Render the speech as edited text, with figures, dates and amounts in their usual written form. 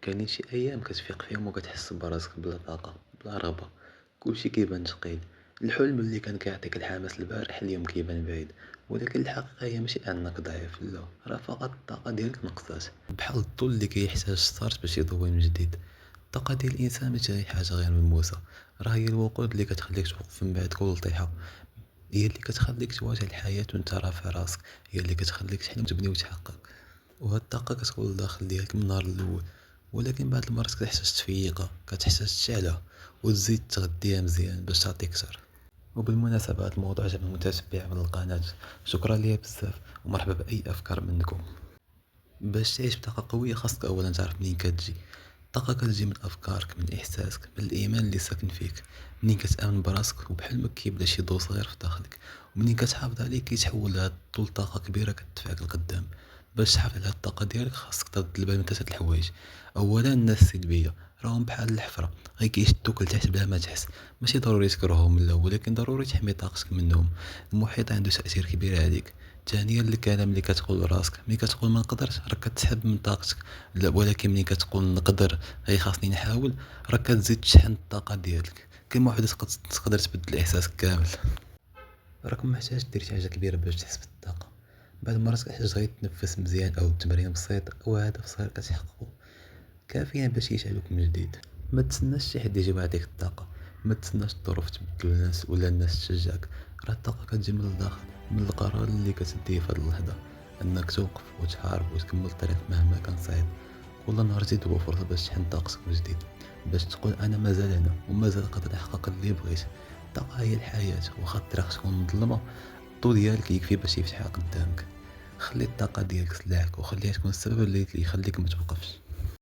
كاينين شي ايام كتفيق فيهم وكتحس براسك بلا طاقة بلا رغبة، كلشي كيبان ثقيل. الحلم اللي كان كيعطيك الحماس البارح اليوم كيبان بعيد. ولكن الحقيقة هي ماشي انك ضعيف، لا، راه فقط الطاقة ديالك نقصات، بحال الضو اللي كيحتاج ستارت باش يضوي من جديد. الطاقة ديال الانسان ماشي غير حاجة غير ملموسة، راه هي الوقود اللي كتخليك توقف من بعد كل طيحة، هي اللي كتخليك تواجه الحياة وانت رافع راسك، هي اللي كتخليك تحلم تبني وتحقق. وهاد الطاقة كتكون لداخل ديالك من النهار الأول، ولكن بعض المرات كتحتاج تفيقها، كتحتاج تشعلها وتزيد تغديها مزيان باش تعطيك أكتر. وبالمناسبة هاد الموضوع جاب متتبع من القناة، شكرا ليا بزاف ومرحبا بأي أفكار منكم. باش تعيش بطاقة قوية خاصك أولا تعرف منين كتجي. الطاقة كتجي من أفكارك، من إحساسك، من الإيمان اللي ساكن فيك. منين كتآمن براسك وبحلمك كيبدا شي ضو صغير في داخلك، ومنين كتحافظ عليه كيتحول لهاد الضو لطاقة كبيرة كتدفعك لقدام. باش تحافظ على هاد الطاقة ديالك خاصك ترد البال من ثلاثة الحوايج. أولا الناس السلبية راهم بحال الحفرة، غير كيشدوك لتحت بلا ما تحس. ماشي ضروري تكرههم من الأول، ولكن ضروري تحمي طاقتك منهم. المحيط عنده تأثير كبير عليك. ثانيا الكلام اللي كتقول لراسك، ملي كتقول ما نقدرش راك كتسحب من طاقتك. لا، ولكن ملي كتقول نقدر غير خاصني نحاول، راك كتزيد تشحن الطاقة ديالك. كلمة وحدة تقدر تبدل إحساسك كامل. راك محتاج دير شي حاجة كبيرة باش تحس بالطاقة. بعض المرات كتحتاج غير تنفس مزيان أو تمرين بسيط أو هدف صغير كتحققو، كافيين باش يشعلوك من جديد. ما تسناش شي حد يجي يعطيك الطاقة، ما تسناش الظروف تبدل الناس ولا الناس تشجعك. راه الطاقة كتجي من الداخل، من القرار اللي كتديه في هاد اللحظة، انك توقف وتحارب وتكمل الطريق مهما كان صعيب. كل نهار زيد هو فرصة باش تحن طاقتك من جديد، باش تقول انا مازال هنا ومازال قادر نحقق اللي بغيت. الطاقة هي الحياة، واخا الطريق تكون مظلمة الضو ديالك يكفي باش يفتحها قدامك. خلي الطاقة ديالك سلاحك وخليها تكون السبب اللي يخليك ما توقفش.